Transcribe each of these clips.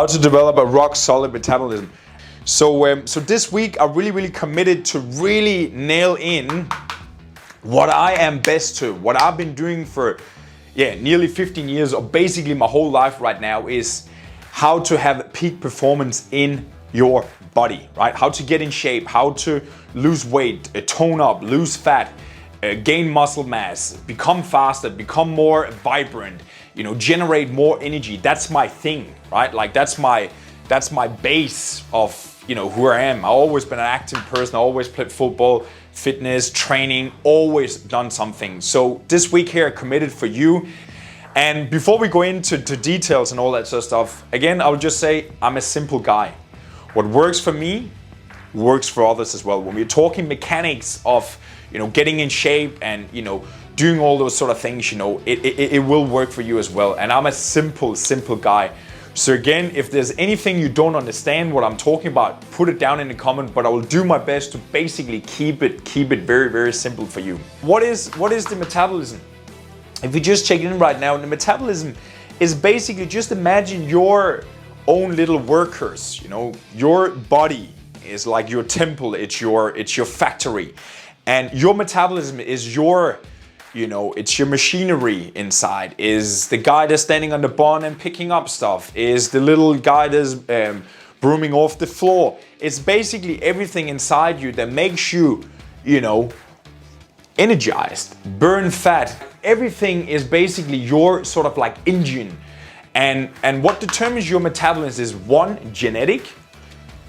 to develop a rock solid metabolism. So this week I really committed to really nail in what I am best to, what I've been doing for nearly 15 years, or basically my whole life right now, is how to have peak performance in your body, right? How to get in shape, how to lose weight, tone up, lose fat, gain muscle mass, become faster, become more vibrant, generate more energy. That's my thing, right? Like that's my base of, who I am. I've always been an active person. I always played football, fitness, training, always done something. So this week here, I committed for you. And before we go into details and all that sort of stuff, again, I would just say I'm a simple guy. What works for me works for others as well. When we're talking mechanics of, getting in shape and, doing all those sort of things, it will work for you as well. And I'm a simple guy. So again, if there's anything you don't understand what I'm talking about, put it down in the comment, but I will do my best to basically keep it very simple for you. What is the metabolism? If you just check in right now, the metabolism is basically, just imagine your own little workers. Your body is like your temple, it's your factory. And your metabolism is your, it's your machinery inside, is the guy that's standing on the barn and picking up stuff, is the little guy that's brooming off the floor. It's basically everything inside you that makes you, energized, burn fat. Everything is basically your sort of like engine. And what determines your metabolism is 1, genetic,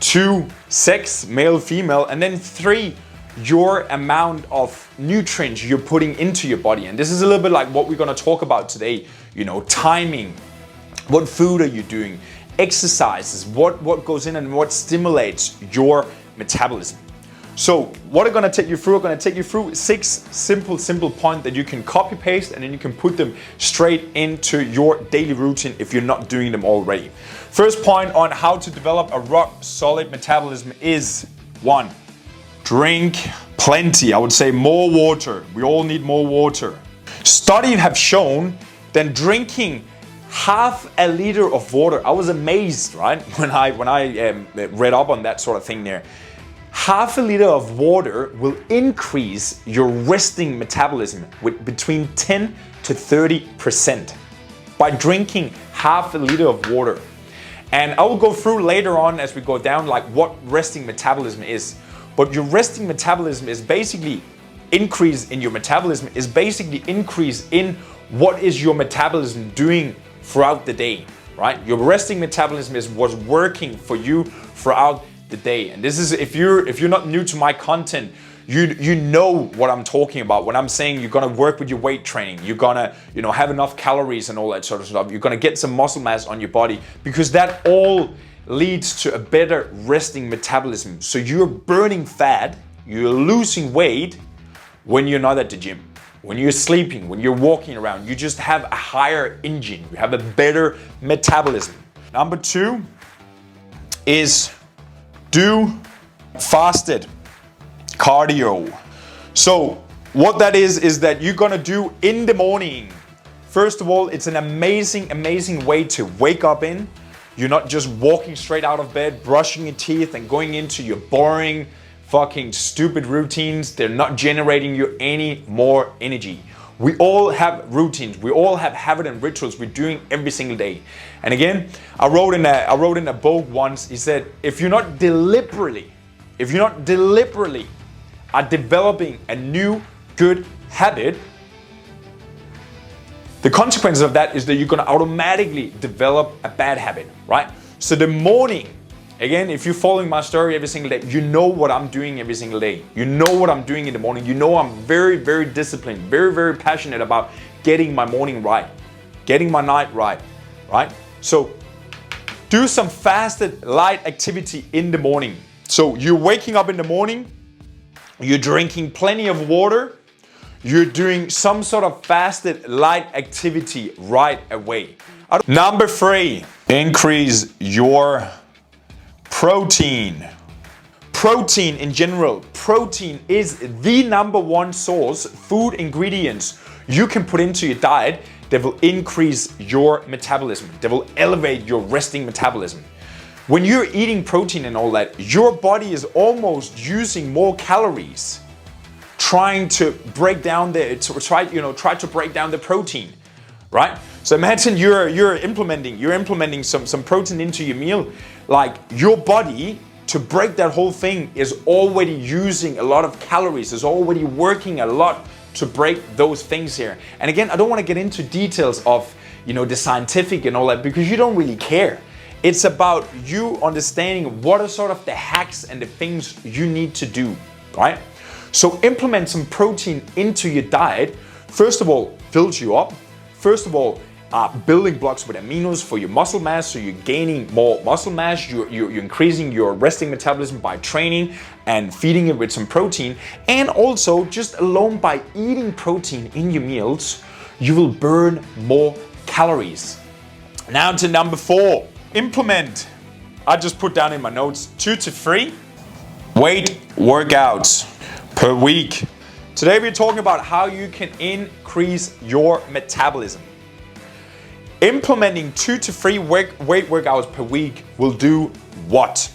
2, sex, male, female, and then 3, your amount of nutrients you're putting into your body. And this is a little bit like what we're gonna talk about today. Timing, what food are you doing, exercises, what goes in and what stimulates your metabolism. So what I'm gonna take you through 6 simple points that you can copy paste, and then you can put them straight into your daily routine if you're not doing them already. First point on how to develop a rock solid metabolism is 1, drink plenty. I would say more water. We all need more water. Studies have shown that drinking half a liter of water, I was amazed, right? When I read up on that sort of thing there. Half a liter of water will increase your resting metabolism with between 10 to 30% by drinking half a liter of water. And I will go through later on as we go down like what resting metabolism is. But your resting metabolism is basically increase in your metabolism, is basically increase in what is your metabolism doing throughout the day, right? Your resting metabolism is what's working for you throughout the day. And this is, if you're not new to my content, you know what I'm talking about when I'm saying you're gonna work with your weight training, you're gonna have enough calories and all that sort of stuff, you're gonna get some muscle mass on your body, because that all leads to a better resting metabolism. So you're burning fat, you're losing weight when you're not at the gym, when you're sleeping, when you're walking around. You just have a higher engine, you have a better metabolism. Number 2 is do fasted cardio. So what that is that you're gonna do in the morning. First of all, it's an amazing way to wake up in. You're not just walking straight out of bed, brushing your teeth and going into your boring, fucking stupid routines. They're not generating you any more energy. We all have routines. We all have habits and rituals we're doing every single day. And again, I wrote in a book once, he said, if you're not deliberately are developing a new good habit, the consequence of that is that you're gonna automatically develop a bad habit, right? So the morning, again, if you're following my story every single day, you know what I'm doing every single day. You know what I'm doing in the morning. You know I'm very disciplined, very passionate about getting my morning right, getting my night right? So do some fasted light activity in the morning. So you're waking up in the morning, you're drinking plenty of water, you're doing some sort of fasted light activity right away. Number 3, increase your protein. Protein in general. Protein is the number 1 source, food ingredients you can put into your diet they will increase your metabolism. They will elevate your resting metabolism. When you're eating protein and all that, your body is almost using more calories trying to break down try to break down the protein, right? So imagine you're implementing some protein into your meal. Like, your body, to break that whole thing, is already using a lot of calories, is already working a lot to break those things here. And again, I don't want to get into details of the scientific and all that, because you don't really care. It's about you understanding what are sort of the hacks and the things you need to do, right? So implement some protein into your diet. First of all, fills you up. First of all, building blocks with aminos for your muscle mass, so you're gaining more muscle mass, you're increasing your resting metabolism by training and feeding it with some protein. And also, just alone by eating protein in your meals, you will burn more calories. Now to number 4, implement, I just put down in my notes, 2 to 3 weight workouts per week. Today we're talking about how you can increase your metabolism. Implementing 2 to 3 weight workouts per week will do what?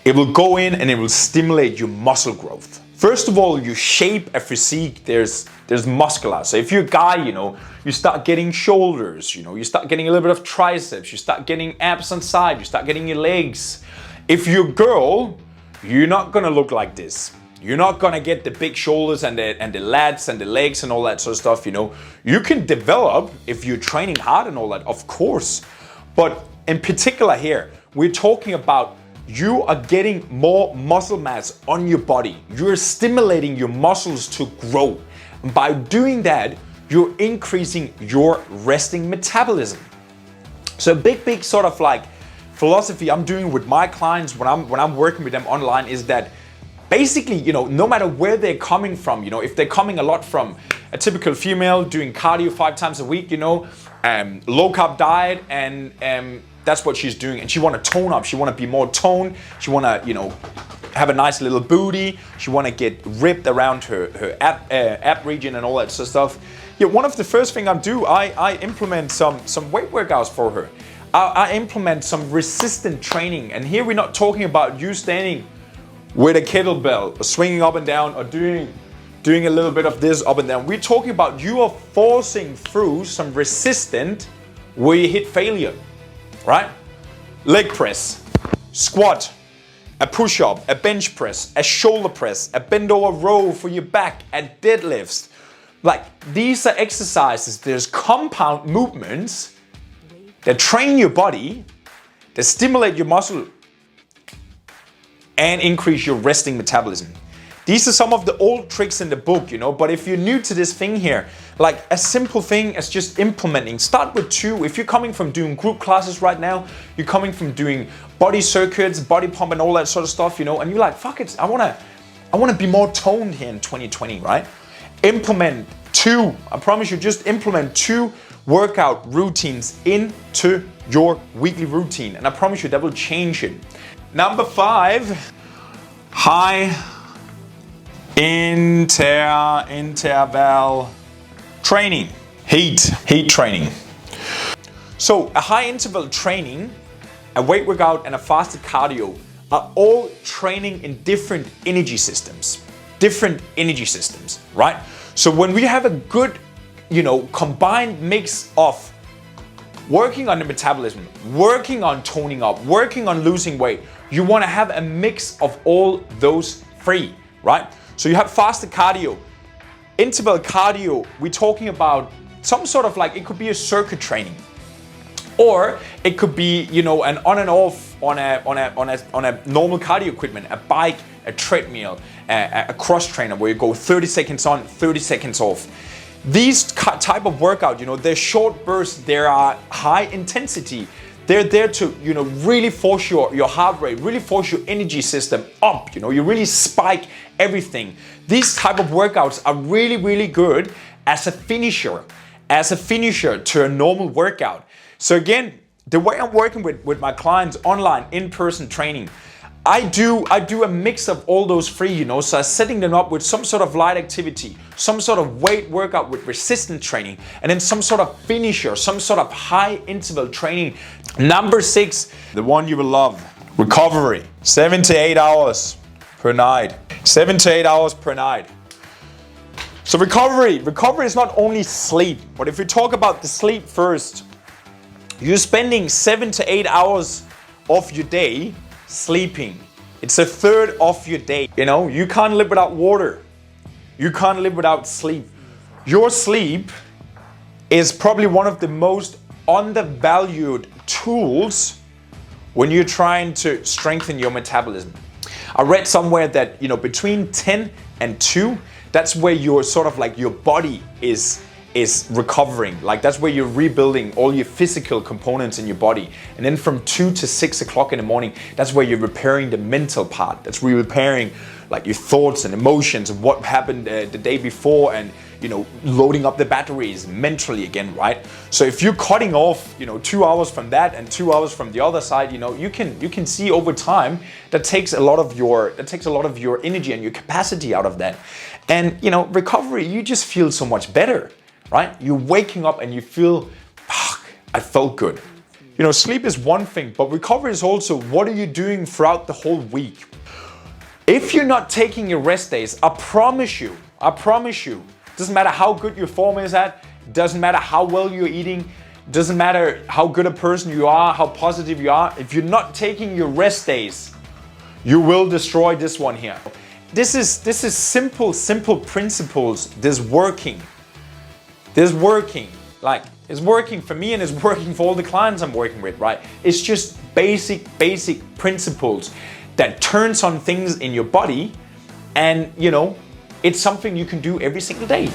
It will go in and it will stimulate your muscle growth. First of all, you shape a physique, there's muscular. So if you're a guy, you start getting shoulders, you start getting a little bit of triceps, you start getting abs on side, you start getting your legs. If you're a girl, you're not gonna look like this. You're not gonna get the big shoulders and the lats and the legs and all that sort of stuff, You can develop if you're training hard and all that, of course. But in particular here, we're talking about you are getting more muscle mass on your body. You're stimulating your muscles to grow. And by doing that, you're increasing your resting metabolism. So a big sort of like philosophy I'm doing with my clients when I'm working with them online is that basically, no matter where they're coming from, if they're coming a lot from a typical female doing cardio 5 times a week, low carb diet, and that's what she's doing, and she want to tone up, she want to be more toned, she want to, have a nice little booty, she want to get ripped around her ab region and all that sort of stuff. Yeah, one of the first things I do, I implement some weight workouts for her. I implement some resistant training, and here we're not talking about you standing with a kettlebell, or swinging up and down, or doing a little bit of this up and down. We're talking about you are forcing through some resistant where you hit failure, right? Leg press, squat, a push-up, a bench press, a shoulder press, a bend over row for your back, a deadlifts. Like, these are exercises, there's compound movements that train your body, that stimulate your muscle, and increase your resting metabolism. These are some of the old tricks in the book, but if you're new to this thing here, like a simple thing as just implementing, start with 2. If you're coming from doing group classes right now, you're coming from doing body circuits, body pump and all that sort of stuff, and you're like, fuck it, I wanna be more toned here in 2020, right? Implement 2, I promise you, just implement 2 workout routines into your weekly routine, and I promise you that will change it. Number 5, high interval training, heat training. So a high interval training, a weight workout, and a fasted cardio are all training in different energy systems, right? So when we have a good, combined mix of working on the metabolism, working on toning up, working on losing weight, you want to have a mix of all those 3, right? So you have fasted cardio, interval cardio. We're talking about some sort of like, it could be a circuit training, or it could be an on and off on a normal cardio equipment, a bike, a treadmill, a cross trainer where you go 30 seconds on, 30 seconds off. These type of workout, they're short bursts, they are high intensity. They're there to, really force your heart rate, really force your energy system up. You really spike everything. These type of workouts are really, really good as a finisher to a normal workout. So again, the way I'm working with my clients online, in-person training, I do a mix of all those three, you know, so I'm setting them up with some sort of light activity, some sort of weight workout with resistance training, and then some sort of finisher, some sort of high interval training. Number 6, the one you will love, recovery. 7 to 8 hours per night. 7 to 8 hours per night. So recovery is not only sleep, but if we talk about the sleep first, you're spending 7 to 8 hours of your day sleeping. It's a third of your day. You know, you can't live without water. You can't live without sleep. Your sleep is probably one of the most undervalued tools when you're trying to strengthen your metabolism. I read somewhere that, you know, between 10 and 2, that's where your sort of like your body is recovering. Like that's where you're rebuilding all your physical components in your body. And then from 2 to 6 o'clock in the morning, that's where you're repairing the mental part. That's where you're repairing like your thoughts and emotions of what happened the day before, and, you know, loading up the batteries mentally again, right? So if you're cutting off, you know, 2 hours from that and 2 hours from the other side, you know, you can see over time that takes a lot of your energy and your capacity out of that. And, you know, recovery, you just feel so much better, right? You're waking up and you feel, I felt good. You know, sleep is one thing, but recovery is also what are you doing throughout the whole week? If you're not taking your rest days, I promise you, doesn't matter how good your form is at, doesn't matter how well you're eating, doesn't matter how good a person you are, how positive you are, if you're not taking your rest days, you will destroy this one here. This is simple principles. This working, like it's working for me and it's working for all the clients I'm working with, right? It's just basic principles that turns on things in your body, and, you know, it's something you can do every single day.